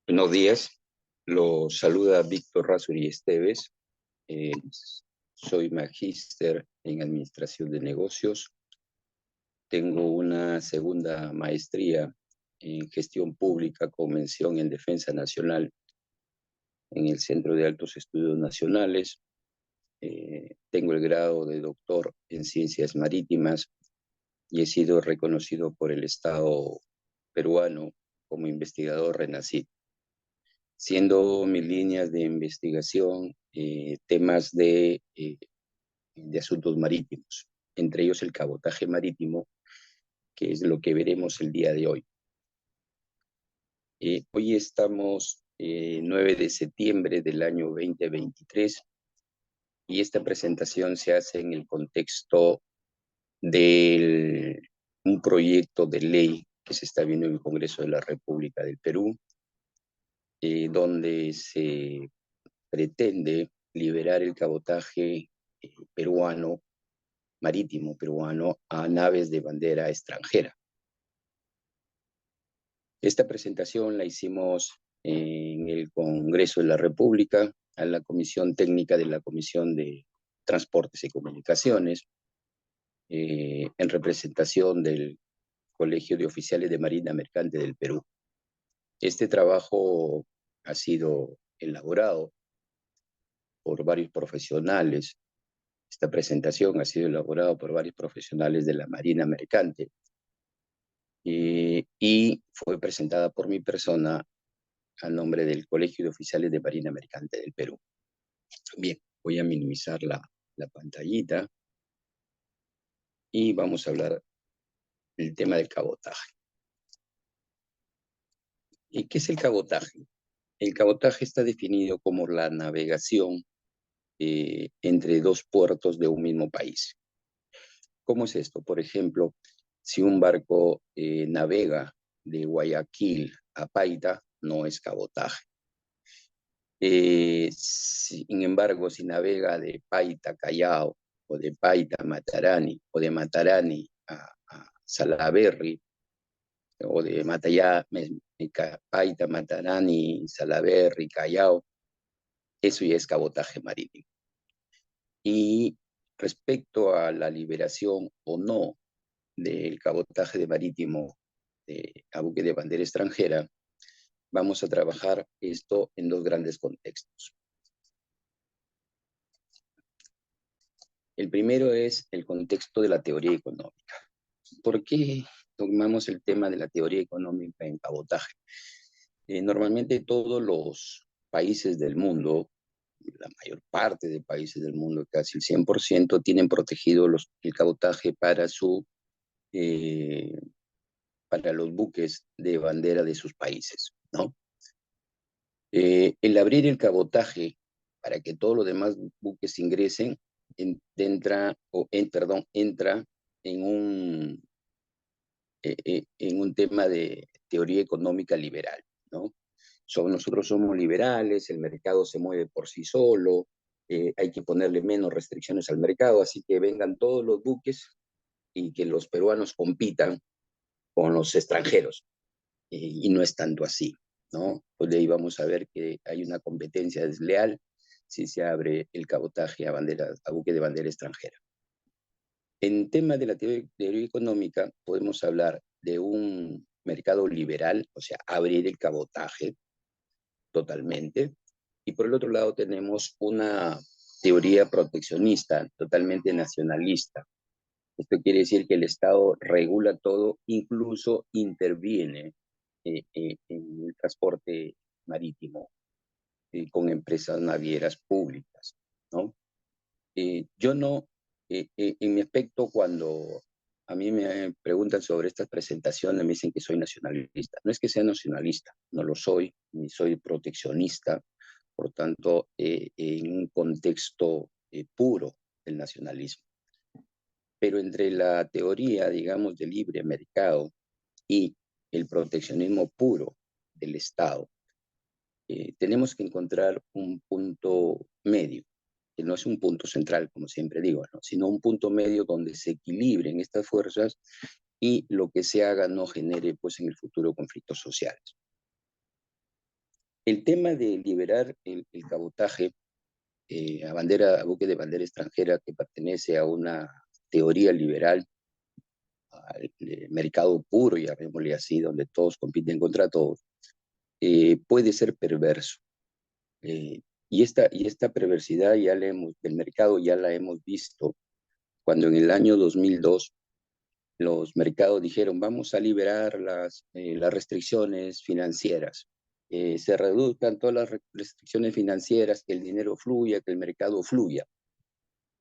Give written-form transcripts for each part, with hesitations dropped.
Buenos días, los saluda Víctor Razuri Esteves. Eh, Soy magíster en Administración de Negocios. Tengo una segunda maestría en Gestión Pública con mención en Defensa Nacional en el Centro de Altos Estudios Nacionales. Tengo el grado de doctor en Ciencias Marítimas y he sido reconocido por el Estado peruano como investigador RENACID, siendo mis líneas de investigación temas de asuntos marítimos, entre ellos el cabotaje marítimo, que es lo que veremos el día de hoy. Hoy estamos 9 de septiembre del año 2023 y esta presentación se hace en el contexto de un proyecto de ley que se está viendo en el Congreso de la República del Perú, donde se pretende liberar el cabotaje peruano, marítimo peruano, a naves de bandera extranjera. Esta presentación la hicimos en el Congreso de la República, a la Comisión Técnica de la Comisión de Transportes y Comunicaciones, en representación del Colegio de Oficiales de Marina Mercante del Perú. Este trabajo ha sido elaborado por varios profesionales. Esta presentación ha sido elaborada por varios profesionales de la Marina Mercante y fue presentada por mi persona a nombre del Colegio de Oficiales de Marina Mercante del Perú. Bien, voy a minimizar la pantallita y vamos a hablar del tema del cabotaje. ¿Y qué es el cabotaje? El cabotaje está definido como la navegación entre dos puertos de un mismo país. ¿Cómo es esto? Por ejemplo, si un barco navega de Guayaquil a Paita, no es cabotaje. Sin embargo, si navega de Paita a Callao, o de Paita a Matarani, o de Matarani a Salaberry, o de Paita, Matarani, Salaberry, Callao, eso ya es cabotaje marítimo. Y respecto a la liberación o no del cabotaje de marítimo a buque de bandera extranjera, vamos a trabajar esto en dos grandes contextos. El primero es el contexto de la teoría económica. ¿Por qué tomamos el tema de la teoría económica en cabotaje? Normalmente todos los países del mundo, la mayor parte de países del mundo, casi el 100%, tienen protegido el cabotaje para los buques de bandera de sus países, ¿no? El abrir el cabotaje para que todos los demás buques ingresen entra en un tema de teoría económica liberal, ¿no? Nosotros somos liberales, el mercado se mueve por sí solo, hay que ponerle menos restricciones al mercado, así que vengan todos los buques y que los peruanos compitan con los extranjeros. Y no es tanto así, ¿no? Pues de ahí vamos a ver que hay una competencia desleal si se abre el cabotaje a buque de bandera extranjera. En tema de la teoría económica, podemos hablar de un mercado liberal, o sea, abrir el cabotaje totalmente. Y por el otro lado tenemos una teoría proteccionista, totalmente nacionalista. Esto quiere decir que el Estado regula todo, incluso interviene en el transporte marítimo con empresas navieras públicas, ¿no? Yo no, en mi aspecto, cuando a mí me preguntan sobre estas presentaciones, me dicen que soy nacionalista. No es que sea nacionalista, no lo soy, ni soy proteccionista, por tanto, en un contexto puro del nacionalismo. Pero entre la teoría, digamos, del libre mercado y el proteccionismo puro del Estado, tenemos que encontrar un punto medio, que no es un punto central, como siempre digo, ¿no? Sino un punto medio donde se equilibren estas fuerzas y lo que se haga no genere, pues, en el futuro conflictos sociales. el tema de liberar el cabotaje a buque de bandera extranjera que pertenece a una teoría liberal, al mercado puro, llamémosle así, donde todos compiten contra todos, puede ser perverso. Y esta perversidad del mercado ya la hemos visto cuando en el año 2002 los mercados dijeron vamos a liberar las restricciones financieras, se reduzcan todas las restricciones financieras, que el dinero fluya, que el mercado fluya.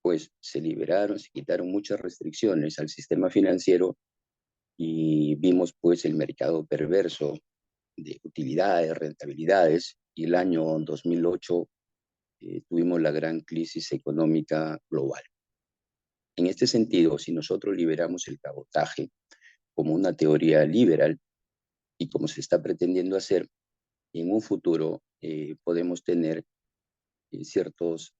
Pues se liberaron, se quitaron muchas restricciones al sistema financiero y vimos pues el mercado perverso de utilidades, rentabilidades, y el año 2008 tuvimos la gran crisis económica global. En este sentido, si nosotros liberamos el cabotaje como una teoría liberal y como se está pretendiendo hacer, en un futuro podemos tener ciertas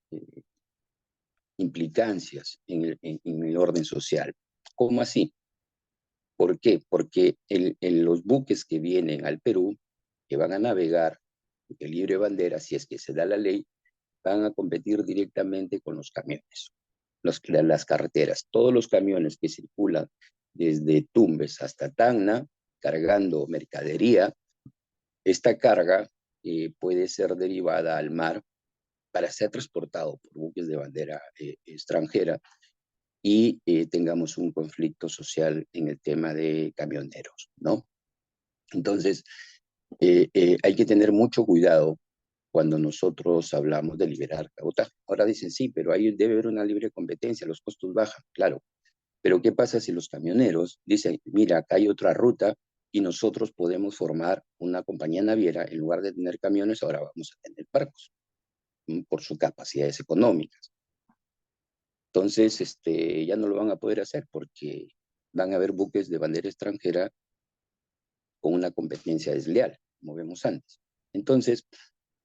implicancias en el orden social. ¿Cómo así? ¿Por qué? Porque los buques que vienen al Perú, que van a navegar de libre bandera, si es que se da la ley, van a competir directamente con los camiones, las carreteras. Todos los camiones que circulan desde Tumbes hasta Tacna, cargando mercadería, esta carga puede ser derivada al mar para ser transportado por buques de bandera extranjera y tengamos un conflicto social en el tema de camioneros, ¿no? Entonces, hay que tener mucho cuidado cuando nosotros hablamos de liberar cabotaje. Ahora dicen, sí, pero ahí debe haber una libre competencia, los costos bajan, claro. Pero ¿qué pasa si los camioneros dicen, mira, acá hay otra ruta y nosotros podemos formar una compañía naviera, en lugar de tener camiones, ahora vamos a tener barcos, por sus capacidades económicas? Entonces, ya no lo van a poder hacer porque van a haber buques de bandera extranjera con una competencia desleal, como vemos antes. Entonces,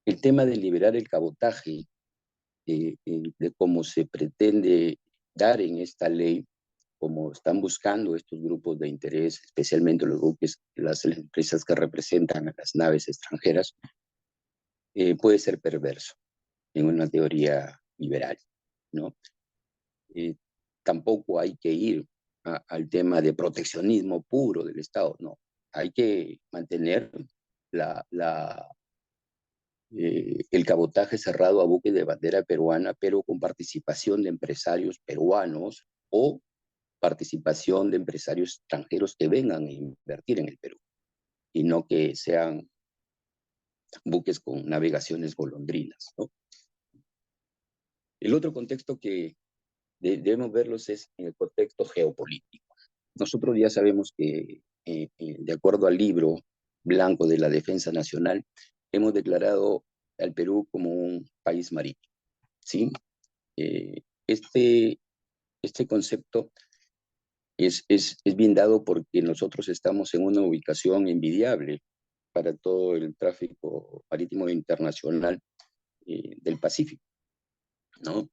el tema de liberar el cabotaje, de cómo se pretende dar en esta ley, como están buscando estos grupos de interés, especialmente los buques, las empresas que representan a las naves extranjeras, puede ser perverso en una teoría liberal, ¿no? Eh, Tampoco hay que ir al tema de proteccionismo puro del Estado, no. Hay que mantener el cabotaje cerrado a buques de bandera peruana, pero con participación de empresarios peruanos o participación de empresarios extranjeros que vengan a invertir en el Perú y no que sean buques con navegaciones golondrinas, ¿no? El otro contexto que debemos verlos es en el contexto geopolítico. Nosotros ya sabemos que, de acuerdo al libro blanco de la defensa nacional, hemos declarado al Perú como un país marítimo, ¿sí? Eh, este, este concepto es bien dado porque nosotros estamos en una ubicación envidiable para todo el tráfico marítimo internacional del Pacífico, ¿no?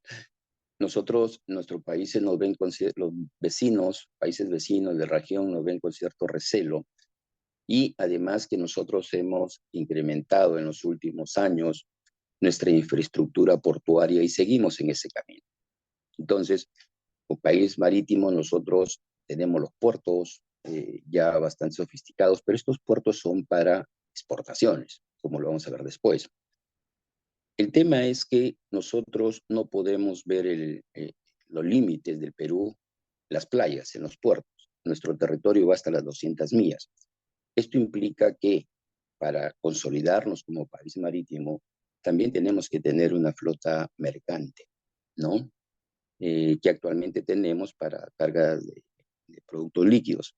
Nosotros, nuestros países nos ven los vecinos, países vecinos de la región nos ven con cierto recelo, y además que nosotros hemos incrementado en los últimos años nuestra infraestructura portuaria y seguimos en ese camino. Entonces, como país marítimo, nosotros tenemos los puertos ya bastante sofisticados, pero estos puertos son para exportaciones, como lo vamos a ver después. El tema es que nosotros no podemos ver los límites del Perú, las playas en los puertos. Nuestro territorio va hasta las 200 millas. Esto implica que para consolidarnos como país marítimo, también tenemos que tener una flota mercante, ¿no? Que actualmente tenemos para cargas de productos líquidos.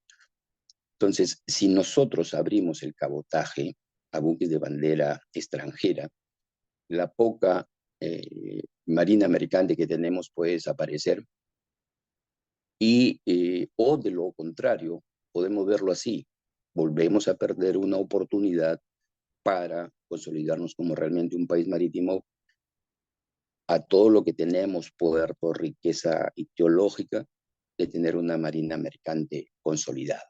Entonces, si nosotros abrimos el cabotaje a buques de bandera extranjera, la poca marina mercante que tenemos puede desaparecer o de lo contrario, podemos verlo así, volvemos a perder una oportunidad para consolidarnos como realmente un país marítimo a todo lo que tenemos por riqueza ideológica de tener una marina mercante consolidada,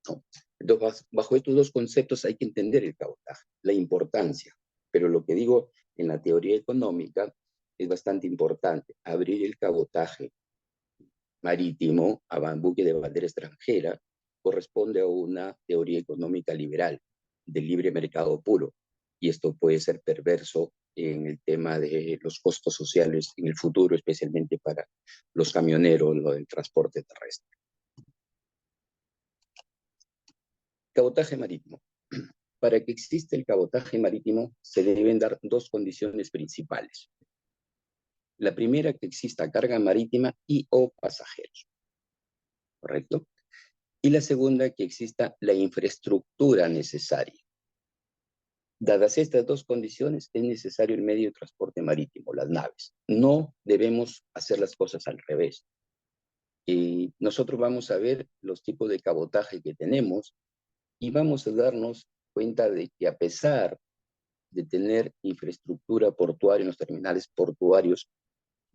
¿no? Entonces, bajo estos dos conceptos hay que entender el cabotaje, la importancia. Pero lo que digo en la teoría económica es bastante importante. Abrir el cabotaje marítimo a buque de bandera extranjera corresponde a una teoría económica liberal, del libre mercado puro. Y esto puede ser perverso en el tema de los costos sociales en el futuro, especialmente para los camioneros, lo del transporte terrestre. Cabotaje marítimo. Para que exista el cabotaje marítimo se deben dar dos condiciones principales. La primera, que exista carga marítima y o pasajeros, ¿correcto? Y la segunda, que exista la infraestructura necesaria. Dadas estas dos condiciones, es necesario el medio de transporte marítimo, las naves. No debemos hacer las cosas al revés. Y nosotros vamos a ver los tipos de cabotaje que tenemos y vamos a darnos cuenta de que a pesar de tener infraestructura portuaria en los terminales portuarios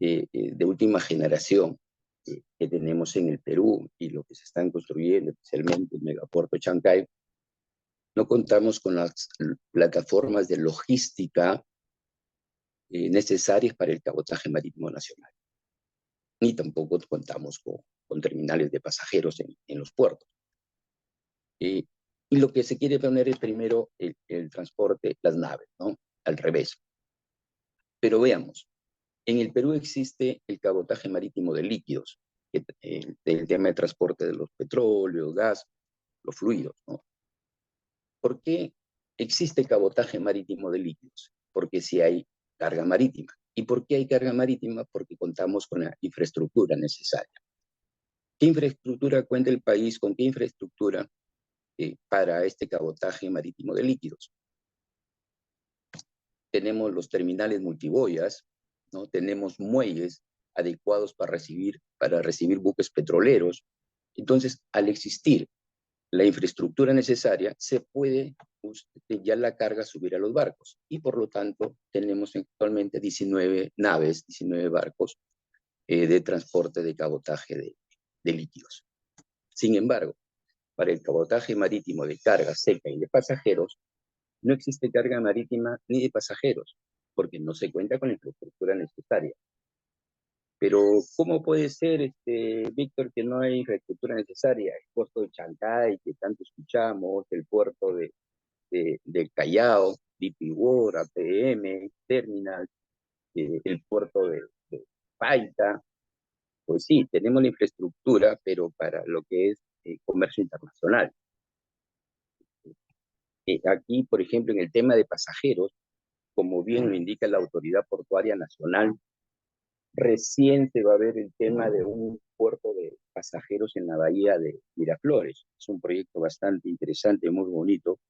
de última generación que tenemos en el Perú y lo que se están construyendo, especialmente el megapuerto de Chancay, no contamos con las plataformas de logística necesarias para el cabotaje marítimo nacional. Ni tampoco contamos con terminales de pasajeros en los puertos. Y lo que se quiere poner es primero el transporte, las naves, ¿no? Al revés. Pero veamos, en el Perú existe el cabotaje marítimo de líquidos, el tema de transporte de los petróleos, gas, los fluidos, ¿no? ¿Por qué existe cabotaje marítimo de líquidos? Porque si hay carga marítima. ¿Y por qué hay carga marítima? Porque contamos con la infraestructura necesaria. ¿Qué infraestructura cuenta el país? ¿Con qué infraestructura para este cabotaje marítimo de líquidos? Tenemos los terminales multiboyas, ¿no? Tenemos muelles adecuados para recibir buques petroleros. Entonces, al existir la infraestructura necesaria, se puede ya la carga subir a los barcos. Y por lo tanto, tenemos actualmente 19 naves, 19 barcos de transporte de cabotaje de líquidos. Sin embargo, para el cabotaje marítimo de carga seca y de pasajeros, no existe carga marítima ni de pasajeros, porque no se cuenta con la infraestructura necesaria. Pero, ¿cómo puede ser, Víctor, que no hay infraestructura necesaria? El puerto de Chancay, que tanto escuchamos, el puerto de Callao, DP World, APM, Terminal, el puerto de Paita. Pues sí, tenemos la infraestructura, pero para lo que es comercio internacional. Aquí, por ejemplo, en el tema de pasajeros, como bien lo indica la Autoridad Portuaria Nacional, recién se va a ver el tema de un puerto de pasajeros en la bahía de Miraflores. Es un proyecto bastante interesante, muy bonito,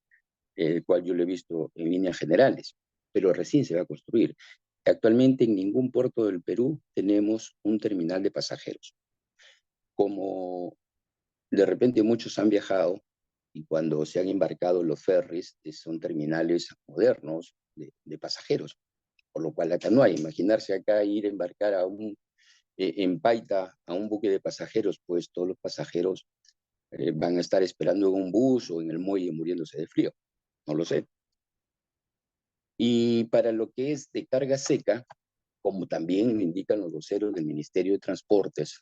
el cual yo lo he visto en líneas generales, pero recién se va a construir. Actualmente en ningún puerto del Perú tenemos un terminal de pasajeros. Como de repente muchos han viajado y cuando se han embarcado los ferries, son terminales modernos de pasajeros, por lo cual acá no hay. Imaginarse acá ir a embarcar en Paita a un buque de pasajeros, pues todos los pasajeros van a estar esperando en un bus o en el muelle muriéndose de frío. No lo sé. Y para lo que es de carga seca, como también me indican los voceros del Ministerio de Transportes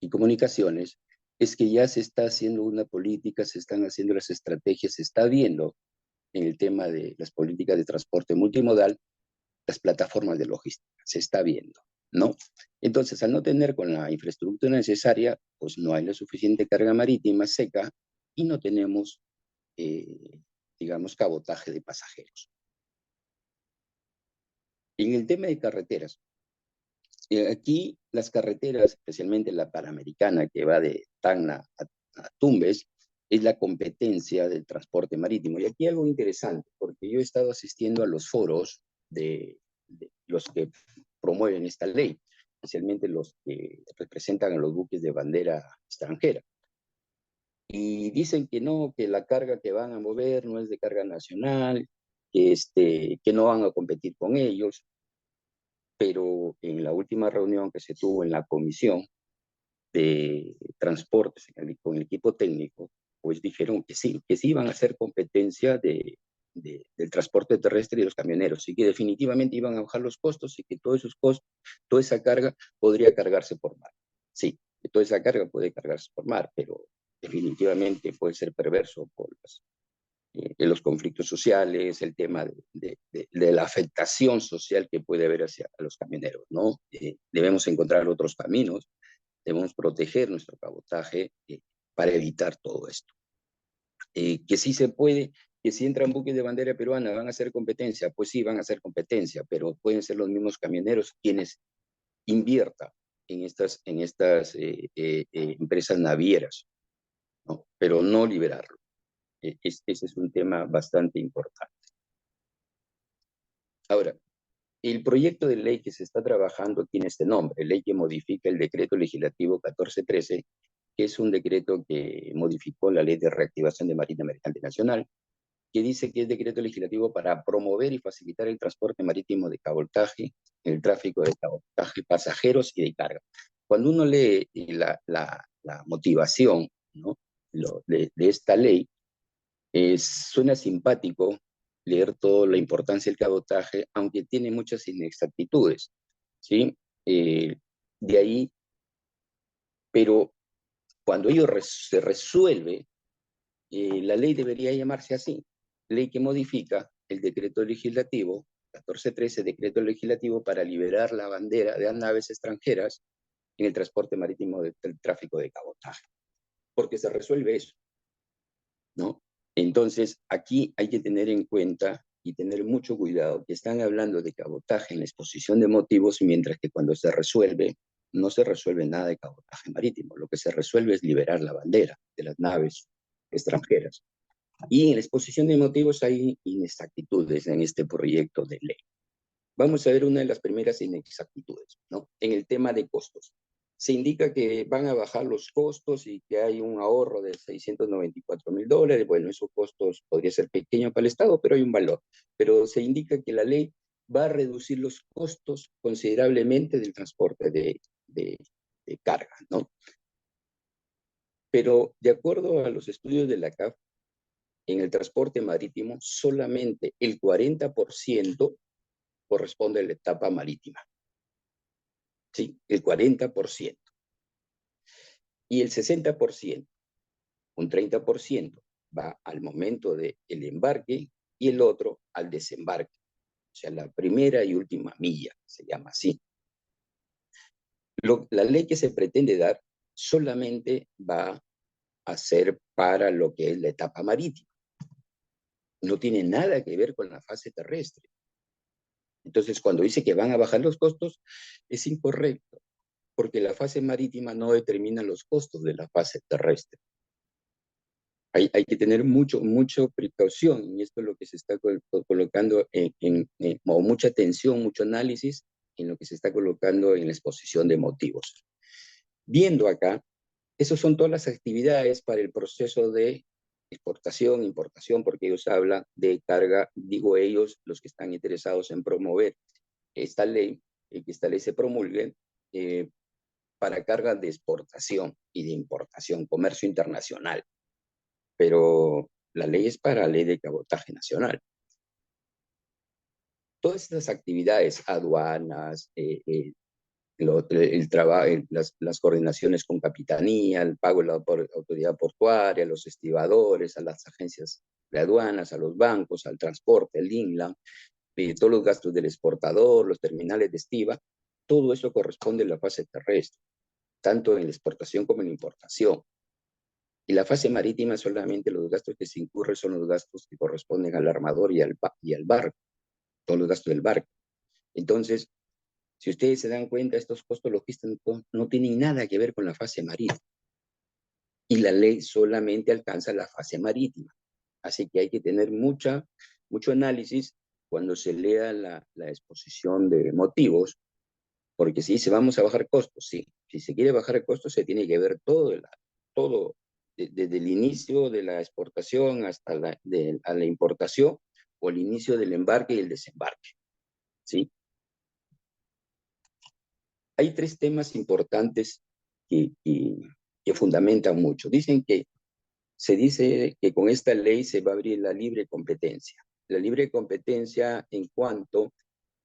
y Comunicaciones, es que ya se está haciendo una política, se están haciendo las estrategias, se está viendo en el tema de las políticas de transporte multimodal, las plataformas de logística, se está viendo, ¿no? Entonces, al no tener con la infraestructura necesaria, pues no hay la suficiente carga marítima seca y no tenemos, digamos, cabotaje de pasajeros. En el tema de carreteras, aquí las carreteras, especialmente la Panamericana que va de Tacna a Tumbes, es la competencia del transporte marítimo. Y aquí algo interesante, porque yo he estado asistiendo a los foros de los que promueven esta ley, especialmente los que representan a los buques de bandera extranjera. Y dicen que no, que la carga que van a mover no es de carga nacional, que no van a competir con ellos, pero en la última reunión que se tuvo en la comisión de transportes con el equipo técnico, pues dijeron que sí van a hacer competencia del transporte terrestre y los camioneros, y que definitivamente iban a bajar los costos y que todos esos costos, toda esa carga podría cargarse por mar. Sí, que toda esa carga puede cargarse por mar, pero definitivamente puede ser perverso por los conflictos sociales, el tema de la afectación social que puede haber hacia los camioneros, ¿no? Debemos encontrar otros caminos, debemos proteger nuestro cabotaje para evitar todo esto. Que sí se puede, que si entran buques de bandera peruana van a hacer competencia, pues sí, van a hacer competencia, pero pueden ser los mismos camioneros quienes inviertan en estas empresas navieras, ¿no? Pero no liberarlo. Ese es un tema bastante importante. Ahora, el proyecto de ley que se está trabajando tiene este nombre, ley que modifica el decreto legislativo 1413, que es un decreto que modificó la ley de reactivación de Marina Mercante Nacional, que dice que es decreto legislativo para promover y facilitar el transporte marítimo de cabotaje, el tráfico de cabotaje, pasajeros y de carga. Cuando uno lee la motivación, ¿no?, de esta ley, suena simpático leer toda la importancia del cabotaje, aunque tiene muchas inexactitudes, ¿sí? De ahí, pero cuando ello se resuelve, la ley debería llamarse así, ley que modifica el decreto legislativo 1413, decreto legislativo para liberar la bandera de las naves extranjeras en el transporte marítimo del tráfico de cabotaje, porque se resuelve eso, ¿no? Entonces, aquí hay que tener en cuenta y tener mucho cuidado que están hablando de cabotaje en la exposición de motivos, mientras que cuando se resuelve, no se resuelve nada de cabotaje marítimo. Lo que se resuelve es liberar la bandera de las naves extranjeras. Y en la exposición de motivos hay inexactitudes en este proyecto de ley. Vamos a ver una de las primeras inexactitudes, ¿no? En el tema de costos. Se indica que van a bajar los costos y que hay un ahorro de $694,000. Bueno, esos costos podría ser pequeño para el Estado, pero hay un valor. Pero se indica que la ley va a reducir los costos considerablemente del transporte de carga, ¿no? Pero de acuerdo a los estudios de la CAF, en el transporte marítimo solamente el 40% corresponde a la etapa marítima. Sí, el 40%. Y el 60%, un 30%, va al momento del embarque y el otro al desembarque. O sea, la primera y última milla, se llama así. La ley que se pretende dar solamente va a ser para lo que es la etapa marítima. No tiene nada que ver con la fase terrestre. Entonces, cuando dice que van a bajar los costos, es incorrecto, porque la fase marítima no determina los costos de la fase terrestre. Hay que tener mucha precaución, y esto es lo que se está colocando o mucha atención, mucho análisis en lo que se está colocando en la exposición de motivos. Viendo acá, esas son todas las actividades para el proceso de exportación, importación, porque ellos hablan de carga, digo ellos, los que están interesados en promover esta ley, que esta ley se promulgue para carga de exportación y de importación, comercio internacional. Pero la ley es para la ley de cabotaje nacional. Todas estas actividades, aduanas, las coordinaciones con capitanía, el pago de la autoridad portuaria, los estibadores, a las agencias de aduanas, a los bancos, al transporte, al INLA, todos los gastos del exportador, los terminales de estiba, todo eso corresponde a la fase terrestre, tanto en la exportación como en la importación. Y la fase marítima, solamente los gastos que se incurren son los gastos que corresponden al armador y al barco, todos los gastos del barco. Entonces, si ustedes se dan cuenta, estos costos logísticos no tienen nada que ver con la fase marítima. Y la ley solamente alcanza la fase marítima. Así que hay que tener mucho análisis cuando se lea la exposición de motivos, porque si dice vamos a bajar costos, sí. Si se quiere bajar costos, se tiene que ver todo desde el inicio de la exportación hasta a la importación, o el inicio del embarque y el desembarque, ¿sí? Hay tres temas importantes que fundamentan mucho. Se dice que con esta ley se va a abrir la libre competencia. la libre competencia en cuanto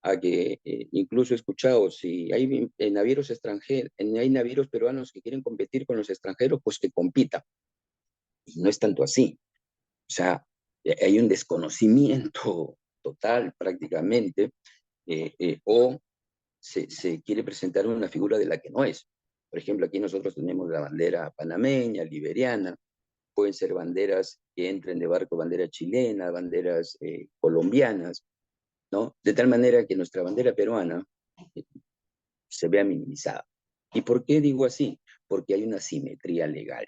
a que incluso he escuchado, si hay navieros extranjeros, hay navieros peruanos que quieren competir con los extranjeros, pues que compitan. Y no es tanto así. O sea, hay un desconocimiento total prácticamente, o se quiere presentar una figura de la que no es. Por ejemplo, aquí nosotros tenemos la bandera panameña, liberiana, pueden ser banderas que entren de barco, bandera chilena, banderas colombianas, ¿no? De tal manera que nuestra bandera peruana eh, se vea minimizada. ¿Y por qué digo así? Porque hay una simetría legal.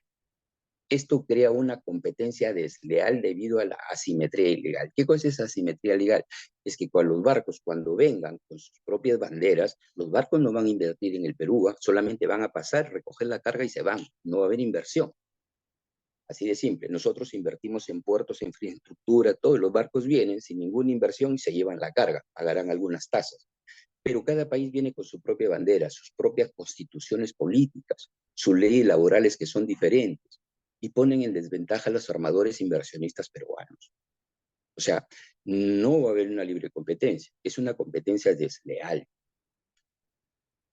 Esto crea una competencia desleal debido a la asimetría ilegal. ¿Qué cosa es asimetría legal? Es que cuando los barcos, cuando vengan con sus propias banderas, los barcos no van a invertir en el Perú, solamente van a pasar, recoger la carga y se van. No va a haber inversión. Así de simple. Nosotros invertimos en puertos, en infraestructura, todos los barcos vienen sin ninguna inversión y se llevan la carga, pagarán algunas tasas. Pero cada país viene con su propia bandera, sus propias constituciones políticas, sus leyes laborales que son diferentes y ponen en desventaja a los armadores inversionistas peruanos. O sea, no va a haber una libre competencia, es una competencia desleal.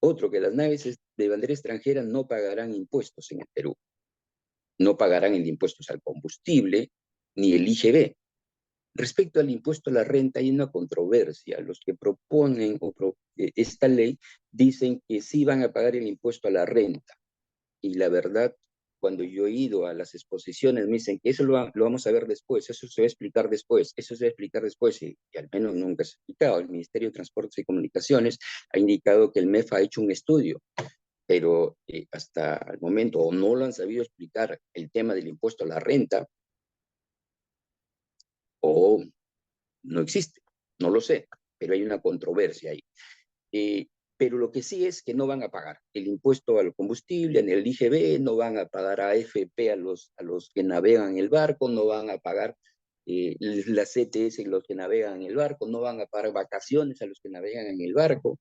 Otro, que las naves de bandera extranjera no pagarán impuestos en el Perú, no pagarán el impuesto al combustible ni el IGB. Respecto al impuesto a la renta, hay una controversia. Los que proponen esta ley dicen que sí van a pagar el impuesto a la renta. Y la verdad, cuando yo he ido a las exposiciones, me dicen que eso lo vamos a ver después, eso se va a explicar después, eso se va a explicar después, y al menos nunca se ha explicado. El Ministerio de Transportes y Comunicaciones ha indicado que el MEF ha hecho un estudio, pero hasta el momento o no lo han sabido explicar el tema del impuesto a la renta, o no existe, no lo sé, pero hay una controversia ahí. Eh, pero lo que sí es que no van a pagar el impuesto al combustible, en el IGB, no van a pagar AFP a los que navegan en el barco, no van a pagar la CTS a los que navegan en el barco, no van a pagar vacaciones a los que navegan en el barco,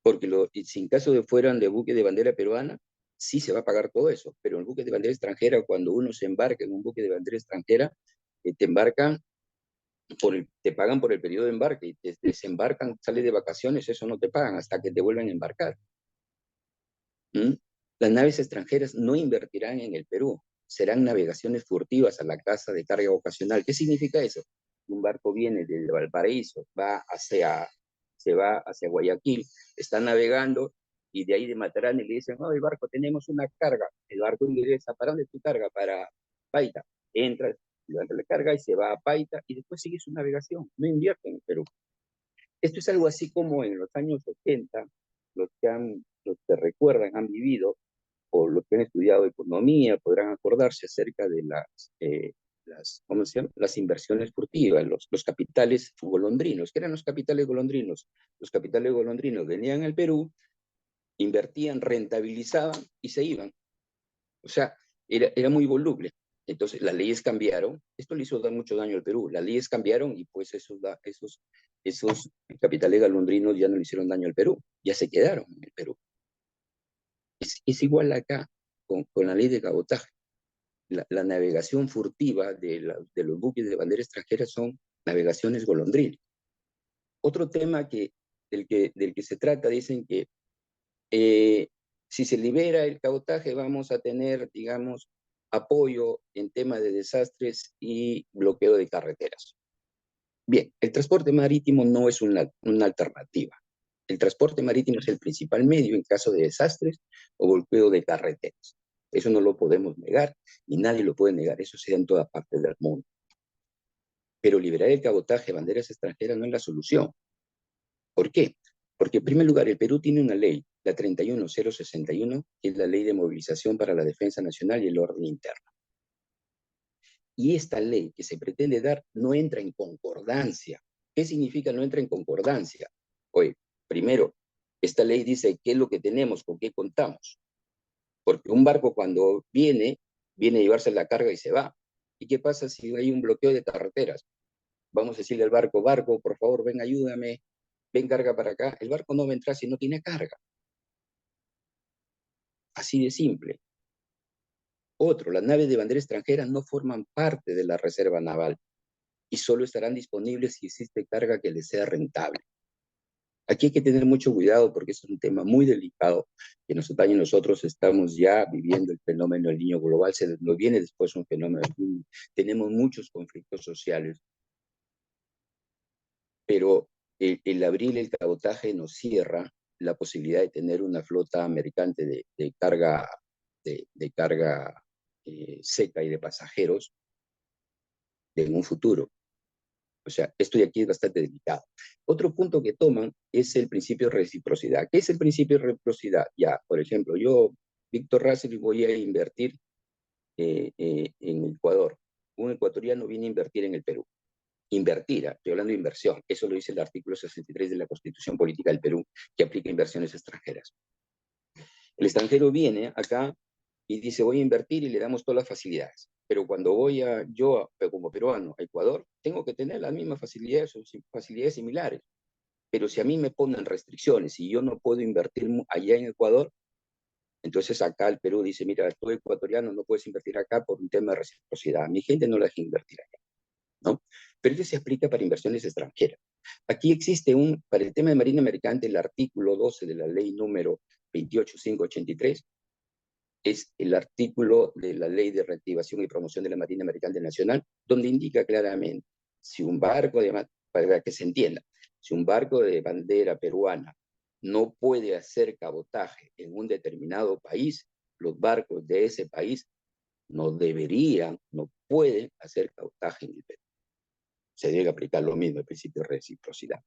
porque si en caso de fueran de buque de bandera peruana, sí se va a pagar todo eso, pero en el buque de bandera extranjera, cuando uno se embarca en un buque de bandera extranjera, te embarcan te pagan por el periodo de embarque y te desembarcan, sales de vacaciones, eso no te pagan hasta que te vuelven a embarcar. ¿Mm? Las naves extranjeras no invertirán en el Perú, serán navegaciones furtivas a la casa de carga ocasional. ¿Qué significa eso? Un barco viene desde Valparaíso, se va hacia Guayaquil, está navegando y de ahí de Matarani le dicen, no, el barco tenemos una carga, el barco ingresa, ¿para dónde es tu carga? Para Paita, entra, levanta la carga y se va a Paita y después sigue su navegación, no invierte en el Perú. Esto es algo así como en los años 80, los que recuerdan, han vivido, o los que han estudiado economía, podrán acordarse acerca de ¿cómo se llama? Las inversiones furtivas, los capitales golondrinos. ¿Qué eran los capitales golondrinos? Los capitales golondrinos venían al Perú, invertían, rentabilizaban y se iban. O sea, era muy voluble. Entonces, las leyes cambiaron. Esto le hizo mucho daño al Perú. Las leyes cambiaron y pues esos capitales golondrinos ya no le hicieron daño al Perú. Ya se quedaron en el Perú. Es igual acá con la ley de cabotaje. La navegación furtiva de los buques de bandera extranjera son navegaciones golondrinas. Otro tema del que se trata, dicen que eh, si se libera el cabotaje vamos a tener, digamos, apoyo en tema de desastres y bloqueo de carreteras. Bien, el transporte marítimo no es una alternativa. El transporte marítimo es el principal medio en caso de desastres o bloqueo de carreteras. Eso no lo podemos negar y nadie lo puede negar. Eso se da en todas partes del mundo. Pero liberar el cabotaje, banderas extranjeras, no es la solución. ¿Por qué? Porque en primer lugar, el Perú tiene una ley, la 31061, que es la Ley de Movilización para la Defensa Nacional y el Orden Interno. Y esta ley que se pretende dar no entra en concordancia. ¿Qué significa no entra en concordancia? Oye, primero, esta ley dice qué es lo que tenemos, con qué contamos. Porque un barco cuando viene a llevarse la carga y se va. ¿Y qué pasa si hay un bloqueo de carreteras? Vamos a decirle al barco, barco, por favor, ven, ayúdame, ven, carga para acá. El barco no va a entrar si no tiene carga. Así de simple. Otro, las naves de bandera extranjera no forman parte de la reserva naval. y solo estarán disponibles si existe carga que les sea rentable. Aquí hay que tener mucho cuidado porque es un tema muy delicado que nos atañe. Nosotros estamos ya viviendo el fenómeno del niño global, se nos viene después un fenómeno del niño. Tenemos muchos conflictos sociales, pero el abrir el cabotaje nos cierra la posibilidad de tener una flota mercante de carga, de carga seca y de pasajeros en un futuro. O sea, esto de aquí es bastante delicado. Otro punto que toman es el principio de reciprocidad. ¿Qué es el principio de reciprocidad? Ya, por ejemplo, yo, Víctor Russell, voy a invertir en Ecuador. Un ecuatoriano viene a invertir en el Perú. Invertir, estoy hablando de inversión. Eso lo dice el artículo 63 de la Constitución Política del Perú, que aplica inversiones extranjeras. El extranjero viene acá y dice, voy a invertir y le damos todas las facilidades. Pero cuando voy yo como peruano a Ecuador, tengo que tener las mismas facilidades o facilidades similares. Pero si a mí me ponen restricciones y yo no puedo invertir allá en Ecuador, entonces acá el Perú dice, mira, tú ecuatoriano no puedes invertir acá por un tema de reciprocidad. Mi gente no la deja invertir acá, ¿no? Pero eso se aplica para inversiones extranjeras. Aquí existe para el tema de Marina Mercante, el artículo 12 de la ley número 28583, es el artículo de la Ley de Reactivación y Promoción de la Marina Mercante Nacional, donde indica claramente, si un barco, para que se entienda, si un barco de bandera peruana no puede hacer cabotaje en un determinado país, los barcos de ese país no deberían, no pueden hacer cabotaje en el Perú. Se debe aplicar lo mismo, el principio de reciprocidad.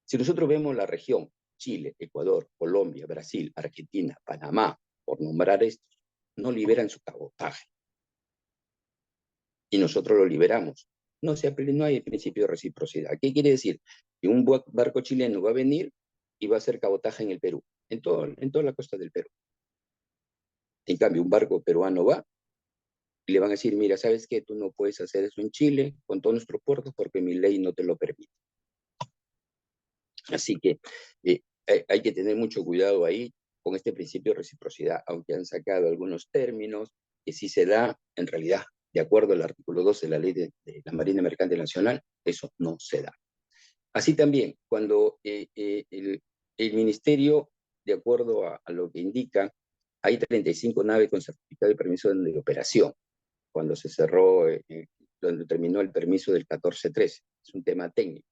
Si nosotros vemos la región, Chile, Ecuador, Colombia, Brasil, Argentina, Panamá, por nombrar estos, no liberan su cabotaje. Y nosotros lo liberamos. No hay principio de reciprocidad. ¿Qué quiere decir? Que un barco chileno va a venir y va a hacer cabotaje en el Perú, en toda la costa del Perú. En cambio, un barco peruano va y le van a decir, mira, ¿sabes qué? Tú no puedes hacer eso en Chile con todos nuestros puertos porque mi ley no te lo permite. Así que hay que tener mucho cuidado ahí con este principio de reciprocidad, aunque han sacado algunos términos que sí se da, en realidad, de acuerdo al artículo 12 de la ley de la Marina Mercante Nacional, eso no se da. Así también, cuando el ministerio, de acuerdo a lo que indica, hay 35 naves con certificado de permiso de operación, cuando se cerró, donde terminó el permiso del 14-13. Es un tema técnico.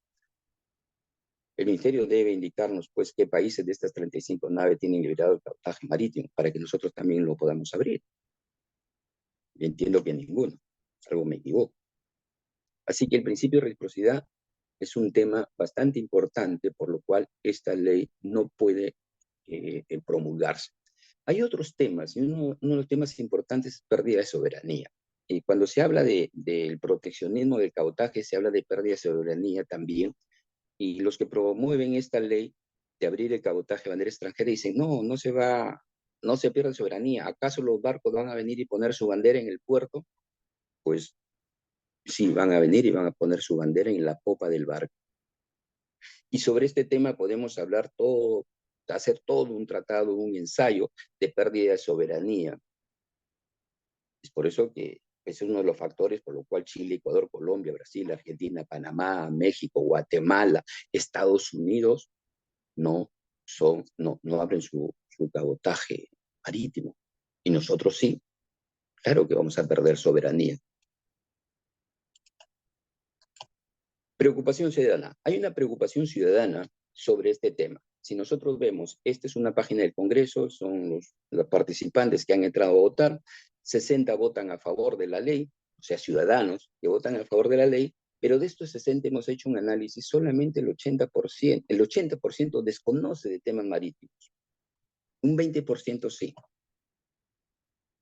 El Ministerio debe indicarnos, pues, qué países de estas 35 naves tienen liberado el cabotaje marítimo para que nosotros también lo podamos abrir. Y entiendo que ninguno, algo me equivoco. Así que el principio de reciprocidad es un tema bastante importante, por lo cual esta ley no puede promulgarse. Hay otros temas, y uno de los temas importantes es pérdida de soberanía. Y cuando se habla del proteccionismo del cabotaje, se habla de pérdida de soberanía también, y los que promueven esta ley de abrir el cabotaje de bandera extranjera dicen, no, no se pierde soberanía. ¿Acaso los barcos van a venir y poner su bandera en el puerto? Pues sí, van a venir y van a poner su bandera en la popa del barco. Y sobre este tema podemos hablar todo, hacer todo un tratado, un ensayo de pérdida de soberanía. Es por eso que es uno de los factores por lo cual Chile, Ecuador, Colombia, Brasil, Argentina, Panamá, México, Guatemala, Estados Unidos no abren su cabotaje marítimo. Y nosotros sí, claro que vamos a perder soberanía. Preocupación ciudadana. Hay una preocupación ciudadana sobre este tema. Si nosotros vemos, esta es una página del Congreso, son los participantes que han entrado a votar, 60 votan a favor de la ley, o sea, ciudadanos que votan a favor de la ley, pero de estos 60 hemos hecho un análisis, solamente el 80% desconoce de temas marítimos, un 20% sí,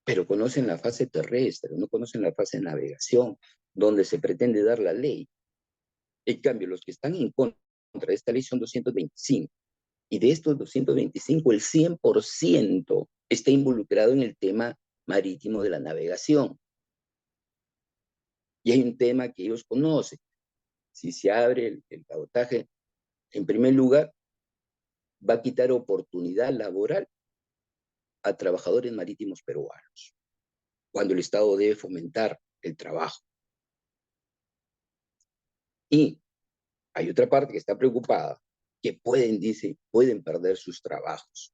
pero conocen la fase terrestre, no conocen la fase de navegación, donde se pretende dar la ley. En cambio, los que están en contra de esta ley son 225, y de estos 225, el 100% está involucrado en el tema marítimo de la navegación. Y hay un tema que ellos conocen. Si se abre el cabotaje, en primer lugar, va a quitar oportunidad laboral a trabajadores marítimos peruanos, cuando el Estado debe fomentar el trabajo. Y hay otra parte que está preocupada, que pueden perder sus trabajos.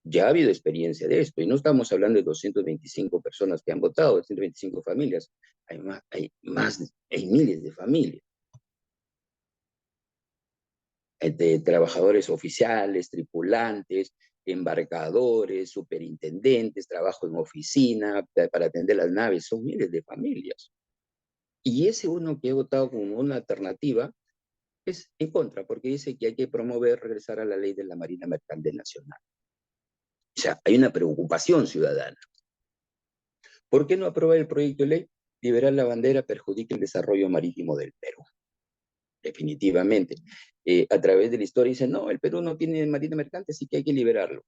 Ya ha habido experiencia de esto, y no estamos hablando de 225 personas que han votado, 225 familias, hay miles de familias, de trabajadores oficiales, tripulantes, embarcadores, superintendentes, trabajo en oficina, para atender las naves, son miles de familias. Y ese uno que ha votado como una alternativa es en contra, porque dice que hay que promover regresar a la ley de la Marina Mercante Nacional. O sea, hay una preocupación ciudadana. ¿Por qué no aprobar el proyecto de ley? Liberar la bandera perjudica el desarrollo marítimo del Perú. Definitivamente. A través de la historia dicen, no, el Perú no tiene marina mercante, así que hay que liberarlo.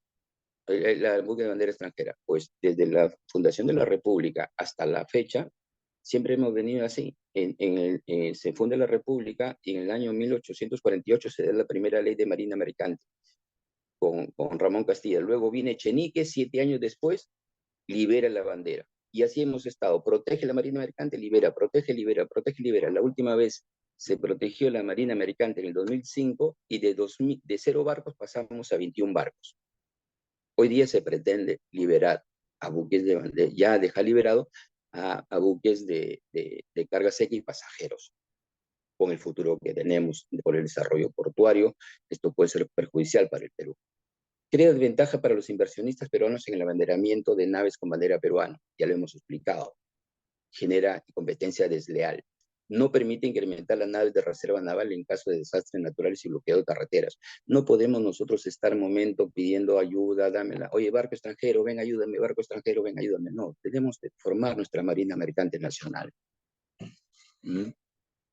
La búsqueda de bandera extranjera. Pues desde la fundación de la República hasta la fecha, siempre hemos venido así. Se funda la República y en el año 1848 se da la primera ley de marina mercante con Ramón Castilla. Luego viene Echenique, 7 años después, libera la bandera. Y así hemos estado. Protege la marina mercante, libera, protege, libera, protege, libera. La última vez se protegió la marina mercante en el 2005 y de 0 barcos pasamos a 21 barcos. Hoy día se pretende liberar a buques ya deja liberado a buques de carga seca y pasajeros. Con el futuro que tenemos por el desarrollo portuario, esto puede ser perjudicial para el Perú. Crea desventaja para los inversionistas peruanos en el abanderamiento de naves con bandera peruana, ya lo hemos explicado. Genera competencia desleal. No permite incrementar las naves de reserva naval en caso de desastres naturales y bloqueo de carreteras. No podemos nosotros estar en momento pidiendo ayuda, dámela. Oye, barco extranjero, ven, ayúdame, barco extranjero, ven, ayúdame. No, tenemos que formar nuestra Marina Mercante Nacional. ¿Mm?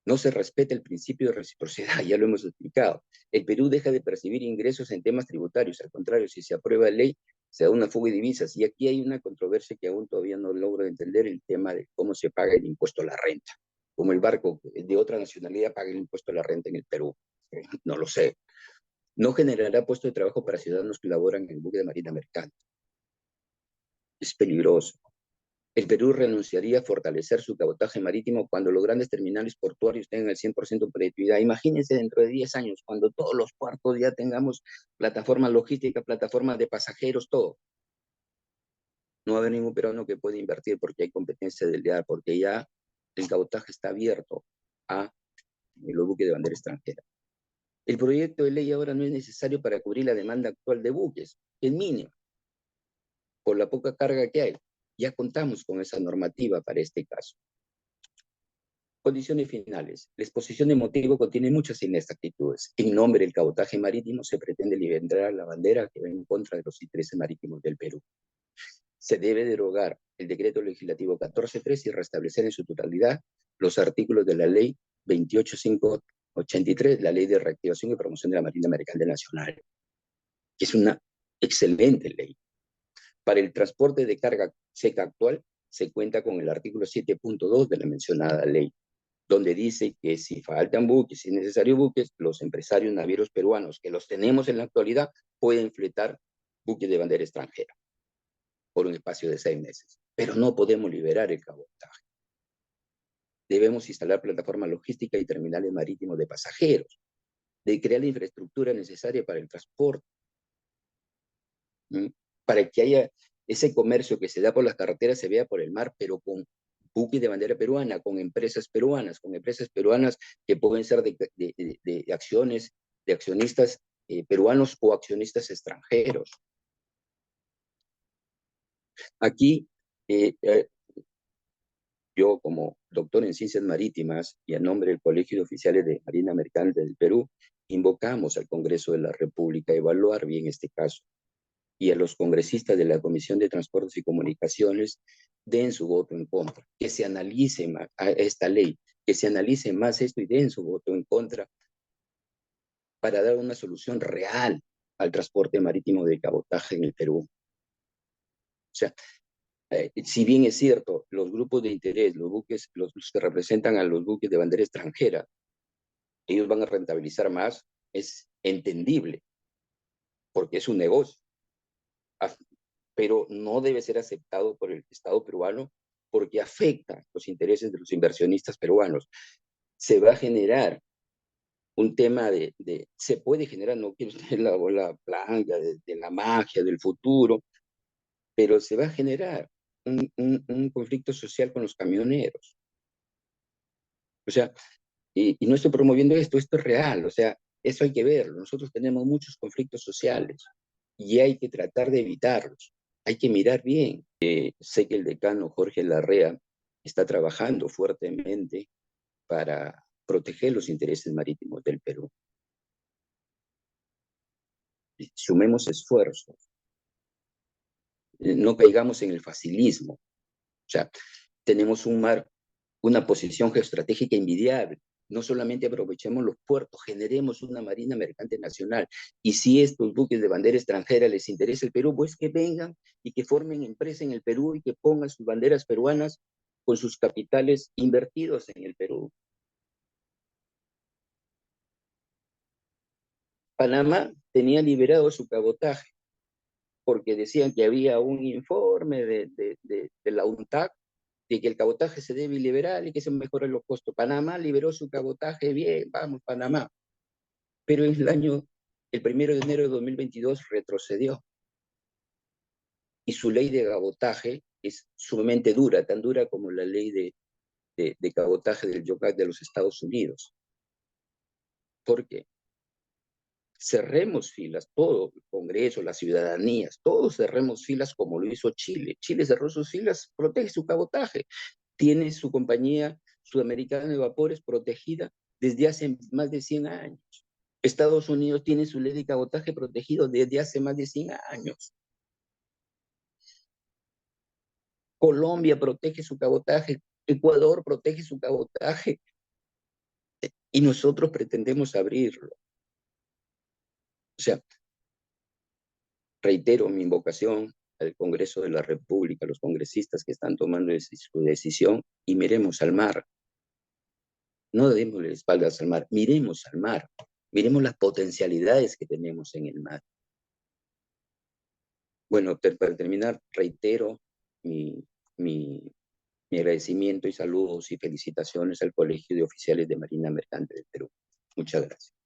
No se respeta el principio de reciprocidad, ya lo hemos explicado. El Perú deja de percibir ingresos en temas tributarios, al contrario, si se aprueba la ley, se da una fuga de divisas. Y aquí hay una controversia que aún todavía no logro entender, el tema de cómo se paga el impuesto a la renta. Como el barco de otra nacionalidad paga el impuesto a la renta en el Perú. No lo sé. No generará puesto de trabajo para ciudadanos que laboran en el buque de marina mercante. Es peligroso. El Perú renunciaría a fortalecer su cabotaje marítimo cuando los grandes terminales portuarios tengan el 100% de productividad. Imagínense dentro de 10 años, cuando todos los puertos ya tengamos plataformas logísticas, plataformas de pasajeros, todo. No va a haber ningún peruano que pueda invertir porque hay competencia desleal, porque ya el cabotaje está abierto a los buques de bandera extranjera. El proyecto de ley ahora no es necesario para cubrir la demanda actual de buques, es mínimo, por la poca carga que hay. Ya contamos con esa normativa para este caso. Condiciones finales. La exposición de motivo contiene muchas inexactitudes. En nombre del cabotaje marítimo se pretende liberar la bandera que va en contra de los intereses marítimos del Perú. Se debe derogar el decreto legislativo 14.3 y restablecer en su totalidad los artículos de la ley 28.583, la ley de reactivación y promoción de la Marina Mercante Nacional, que es una excelente ley. Para el transporte de carga seca actual, se cuenta con el artículo 7.2 de la mencionada ley, donde dice que si faltan buques, si es necesario buques, los empresarios navieros peruanos, que los tenemos en la actualidad, pueden fletar buques de bandera extranjera por un espacio de 6 meses. Pero no podemos liberar el cabotaje. Debemos instalar plataformas logísticas y terminales marítimos de pasajeros, de crear la infraestructura necesaria para el transporte, para que haya ese comercio que se da por las carreteras, se vea por el mar, pero con buques de bandera peruana, con empresas peruanas que pueden ser de acciones, de accionistas peruanos o accionistas extranjeros. Aquí, yo como doctor en ciencias marítimas y a nombre del Colegio de Oficiales de Marina Mercante del Perú, invocamos al Congreso de la República a evaluar bien este caso y a los congresistas de la Comisión de Transportes y Comunicaciones den su voto en contra, que se analice más a esta ley, que se analice más esto y den su voto en contra para dar una solución real al transporte marítimo de cabotaje en el Perú. O sea, si bien es cierto, los grupos de interés, los buques, los que representan a los buques de bandera extranjera, ellos van a rentabilizar más, es entendible, porque es un negocio, pero no debe ser aceptado por el Estado peruano porque afecta los intereses de los inversionistas peruanos. Se va a generar un tema se puede generar, no quiero tener la bola blanca de la magia del futuro, pero se va a generar un conflicto social con los camioneros. O sea, y no estoy promoviendo esto es real, o sea, eso hay que verlo. Nosotros tenemos muchos conflictos sociales y hay que tratar de evitarlos. Hay que mirar bien. Sé que el decano Jorge Larrea está trabajando fuertemente para proteger los intereses marítimos del Perú. Sumemos esfuerzos, no caigamos en el facilismo. O sea, tenemos un mar, una posición geoestratégica envidiable. No solamente aprovechemos los puertos, generemos una marina mercante nacional. Y si estos buques de bandera extranjera les interesa el Perú, pues que vengan y que formen empresa en el Perú y que pongan sus banderas peruanas con sus capitales invertidos en el Perú. Panamá tenía liberado su cabotaje porque decían que había un informe de la UNTAC de que el cabotaje se debe liberar y que se mejoren los costos. Panamá liberó su cabotaje, bien, vamos, Panamá. Pero el 1 de enero de 2022 retrocedió y su ley de cabotaje es sumamente dura, tan dura como la ley de cabotaje del YOCAC de los Estados Unidos. ¿Por qué? Cerremos filas, todo el Congreso, las ciudadanías, todos cerremos filas como lo hizo Chile. Chile cerró sus filas, protege su cabotaje. Tiene su compañía sudamericana de vapores protegida desde hace más de 100 años. Estados Unidos tiene su ley de cabotaje protegido desde hace más de 100 años. Colombia protege su cabotaje, Ecuador protege su cabotaje y nosotros pretendemos abrirlo. O sea, reitero mi invocación al Congreso de la República, a los congresistas que están tomando su decisión y miremos al mar. No demos espaldas al mar, miremos al mar, miremos las potencialidades que tenemos en el mar. Bueno, para terminar, reitero mi, mi, mi agradecimiento y saludos y felicitaciones al Colegio de Oficiales de Marina Mercante del Perú. Muchas gracias.